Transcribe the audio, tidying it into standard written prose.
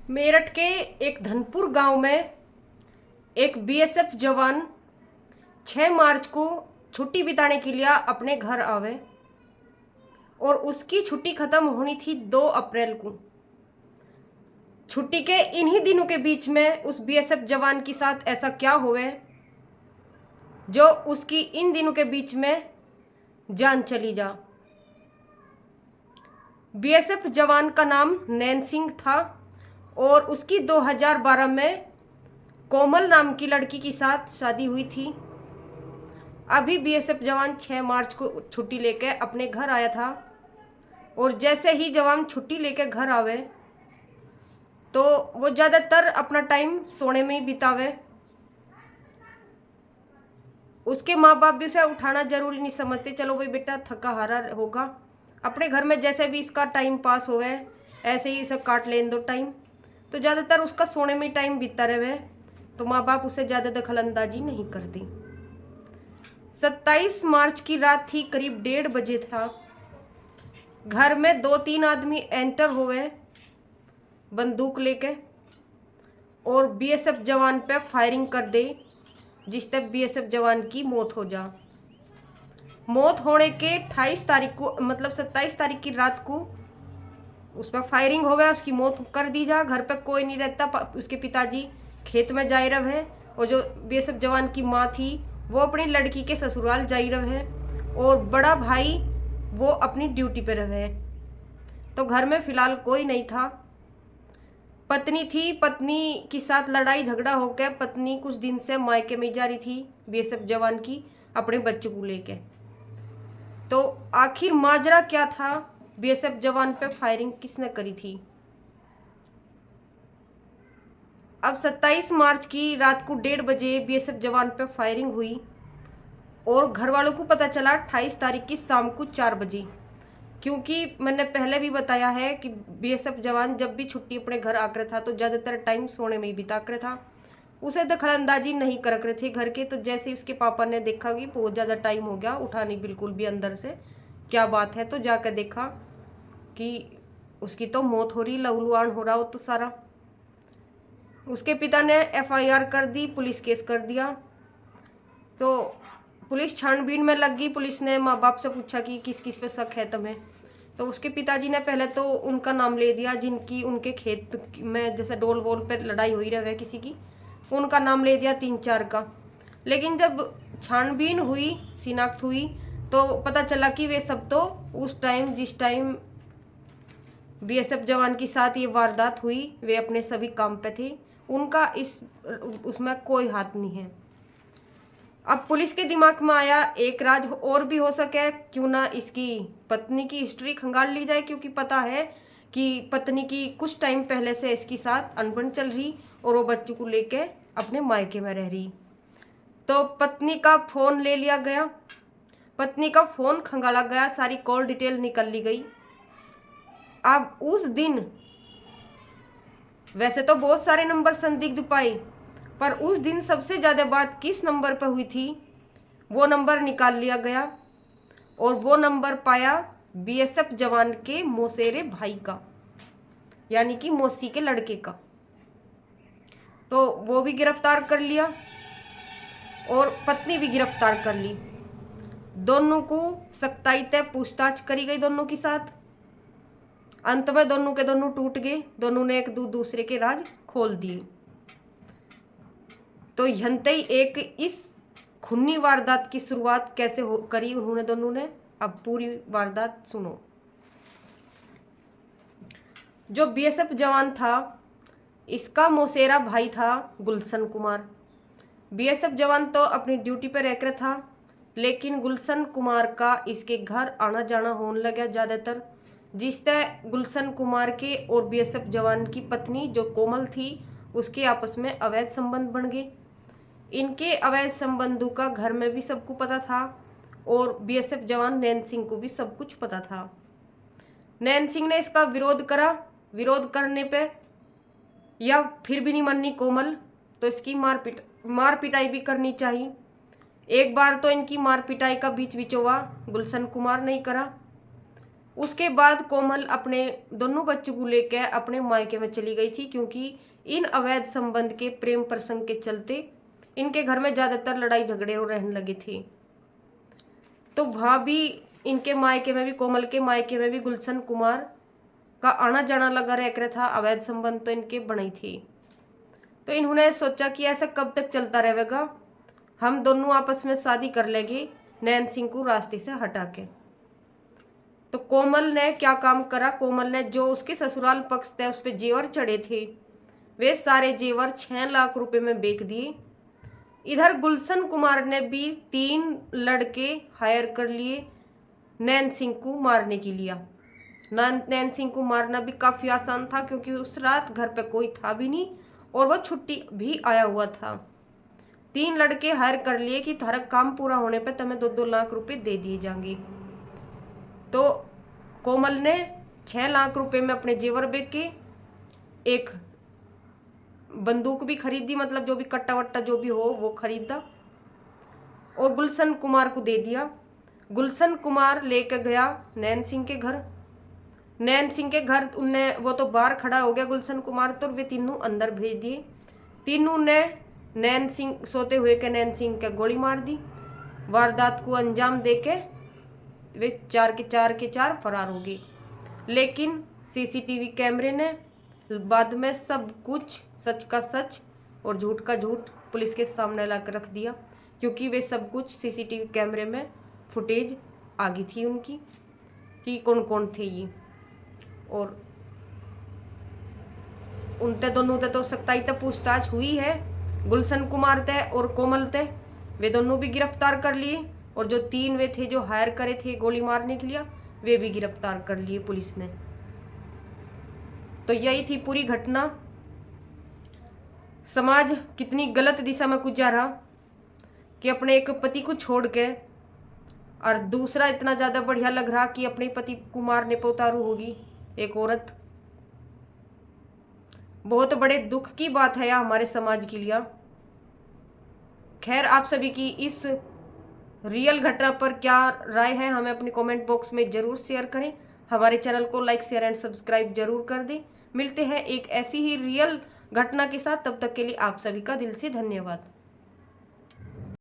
मेरठ के एक धनपुर गांव में एक बीएसएफ जवान 6 मार्च को छुट्टी बिताने के लिए अपने घर आवे और उसकी छुट्टी खत्म होनी थी 2 अप्रैल को। छुट्टी के इन्हीं दिनों के बीच में उस बीएसएफ जवान के साथ ऐसा क्या हुए जो उसकी इन दिनों के बीच में जान चली जा। बीएसएफ जवान का नाम नैन सिंह था और उसकी 2012 में कोमल नाम की लड़की के साथ शादी हुई थी। अभी बीएसएफ जवान 6 मार्च को छुट्टी लेके अपने घर आया था और जैसे ही जवान छुट्टी लेके घर आवे तो वो ज़्यादातर अपना टाइम सोने में ही बितावे। उसके माँ बाप भी उसे उठाना जरूरी नहीं समझते, चलो भाई बेटा थका हारा होगा, अपने घर में जैसे भी इसका टाइम पास होवे ऐसे ही इसे काट लेने दो टाइम। तो ज़्यादातर उसका सोने में टाइम बीतता रहे तो माँ बाप उसे ज़्यादा दखल अंदाजी नहीं करती। 27 मार्च की रात थी, करीब 1:30 बजे था। घर में 2-3 आदमी एंटर हुए बंदूक लेके और बीएसएफ जवान पे फायरिंग कर दे, जिससे बीएसएफ जवान की मौत हो जा। मौत होने के 28 तारीख को मतलब 27 तारीख की रात को उस पर फायरिंग हो गया, उसकी मौत कर दी जा। घर पे कोई नहीं रहता, उसके पिताजी खेत में जाए रहे और जो बीएसएफ जवान की माँ थी वो अपनी लड़की के ससुराल जाई रहे और बड़ा भाई वो अपनी ड्यूटी पे रहे। तो घर में फिलहाल कोई नहीं था। पत्नी थी, पत्नी के साथ लड़ाई झगड़ा होकर पत्नी कुछ दिन से मायके में जा रही थी बीएसएफ जवान की अपने बच्चे को लेके। तो आखिर माजरा क्या था, बीएसएफ जवान पे फायरिंग किसने करी थी। अब 27 मार्च की रात को 1:30 बजे बीएसएफ जवान पे फायरिंग हुई और घर वालों को पता चला 28 तारीख की शाम को 4 बजे। क्योंकि मैंने पहले भी बताया है कि बीएसएफ जवान जब भी छुट्टी अपने घर आकर था तो ज़्यादातर टाइम सोने में ही बिता कर था, उसे दखलंदाजी नहीं कर रहे थे घर के। तो जैसे ही उसके पापा ने देखा कि बहुत ज़्यादा टाइम हो गया, उठा नहीं बिल्कुल भी अंदर से, क्या बात है, तो जाकर देखा कि उसकी तो मौत हो रही, लहूलुहान हो रहा हो तो सारा। उसके पिता ने एफआईआर कर दी, पुलिस केस कर दिया। तो पुलिस छानबीन में लग गई। पुलिस ने माँ बाप से पूछा कि किस किस पे शक है तुम्हें। तो उसके पिताजी ने पहले तो उनका नाम ले दिया जिनकी उनके खेत में जैसे डोल वोल पर लड़ाई हुई रहे किसी की, उनका नाम ले दिया 3-4 का। लेकिन जब छानबीन हुई, शिनाख्त हुई, तो पता चला कि वे सब तो उस टाइम जिस टाइम बीएसएफ जवान के साथ ये वारदात हुई वे अपने सभी काम पे थे, उनका उसमें कोई हाथ नहीं है। अब पुलिस के दिमाग में आया एक राज और भी हो सके, क्यों ना इसकी पत्नी की हिस्ट्री खंगाल ली जाए, क्योंकि पता है कि पत्नी की कुछ टाइम पहले से इसके साथ अनबन चल रही और वो बच्चों को लेके अपने मायके में रह रही। तो पत्नी का फ़ोन ले लिया गया, पत्नी का फ़ोन खंगाला गया, सारी कॉल डिटेल निकल ली गई। अब उस दिन वैसे तो बहुत सारे नंबर संदिग्ध पाए, पर उस दिन सबसे ज़्यादा बात किस नंबर पर हुई थी वो नंबर निकाल लिया गया और वो नंबर पाया बीएसएफ जवान के मौसेरे भाई का, यानी कि मौसी के लड़के का। तो वो भी गिरफ्तार कर लिया और पत्नी भी गिरफ्तार कर ली। दोनों को सख्ताई से पूछताछ करी गई दोनों के साथ। अंत में दोनों के दोनों टूट गए, दोनों ने एक दूसरे के राज खोल दिए। तो यंते ही एक इस खूनी वारदात की शुरुआत कैसे करी उन्होंने दोनों ने, अब पूरी वारदात सुनो। जो बीएसएफ जवान था इसका मौसेरा भाई था गुलशन कुमार। बीएसएफ जवान तो अपनी ड्यूटी पर रहकर था, लेकिन गुलशन कुमार का इसके घर आना जाना होने लगा ज़्यादातर, जिससे गुलशन कुमार के और बीएसएफ जवान की पत्नी जो कोमल थी उसके आपस में अवैध संबंध बन गए। इनके अवैध संबंधों का घर में भी सबको पता था और बीएसएफ जवान नैन सिंह को भी सब कुछ पता था। नैन सिंह ने इसका विरोध करा, विरोध करने पे या फिर भी नहीं मानी कोमल, तो इसकी मार पिटाई भी करनी चाहिए। एक बार तो इनकी मार पिटाई का बीच हुआ, गुलशन कुमार नहीं करा। उसके बाद कोमल अपने दोनों बच्चों को लेकर अपने मायके में चली गई थी, क्योंकि इन अवैध संबंध के प्रेम प्रसंग के चलते इनके घर में ज्यादातर लड़ाई झगड़े और रहने लगे थे। तो वहां भी इनके मायके में भी, कोमल के मायके में भी गुलशन कुमार का आना जाना लगा रह था। अवैध संबंध तो इनके बने थे। तो इन्होंने सोचा कि ऐसा कब तक चलता रहेगा, हम दोनों आपस में शादी कर लेंगे नैन सिंह को रास्ते से हटा के। तो कोमल ने क्या काम करा, कोमल ने जो उसके ससुराल पक्ष थे उस पर जेवर चढ़े थे, वे सारे जेवर 6 लाख रुपए में बेच दिए। इधर गुलशन कुमार ने भी 3 लड़के हायर कर लिए नैन सिंह को मारने के लिए। नैन सिंह को मारना भी काफी आसान था, क्योंकि उस रात घर पे कोई था भी नहीं और वो छुट्टी भी आया हुआ था। 3 लड़के हायर कर लिए कि थारा काम पूरा होने पे तुम्हें 2-2 लाख रुपए दे दिए जाएंगे। तो कोमल ने 6 लाख रुपए में अपने जेवर बेच के एक बंदूक भी खरीदी, मतलब जो भी कट्टा वट्टा जो भी हो वो खरीदा और गुलशन कुमार को दे दिया। गुलशन कुमार लेकर गया नैन सिंह के घर। नैन सिंह के घर उनने, वो तो बाहर खड़ा हो गया गुलशन कुमार, तो वे तीनों अंदर भेज दिए। तीनों ने नैन सिंह सोते हुए के नैन सिंह के गोली मार दी। वारदात को अंजाम देके वे 4 के 4 फरार हो गए। लेकिन सीसीटीवी कैमरे ने बाद में सब कुछ सच का सच और झूठ का झूठ पुलिस के सामने ला कर रख दिया, क्योंकि वे सब कुछ सीसीटीवी कैमरे में फुटेज आ गई थी उनकी कि कौन कौन थे ये। और उनते दोनों ते तो सख्ताई तक पूछताछ हुई है। गुलशन कुमार ते और कोमल ते वे दोनों भी गिरफ्तार कर लिए, और जो 3 वे थे जो हायर करे थे गोली मारने के लिए, वे भी गिरफ्तार कर लिए पुलिस ने। तो यही थी पूरी घटना। समाज कितनी गलत दिशा में कुछ जा रहा कि अपने एक पति को छोड़ के, और दूसरा इतना ज्यादा बढ़िया लग रहा कि अपने पति को मारने पर उतारू होगी एक औरत। बहुत बड़े दुख की बात है यह हमारे समाज के लिए। खैर, आप सभी की इस रियल घटना पर क्या राय है हमें अपने कमेंट बॉक्स में जरूर शेयर करें। हमारे चैनल को लाइक, शेयर एंड सब्सक्राइब जरूर कर दें। मिलते हैं एक ऐसी ही रियल घटना के साथ, तब तक के लिए आप सभी का दिल से धन्यवाद।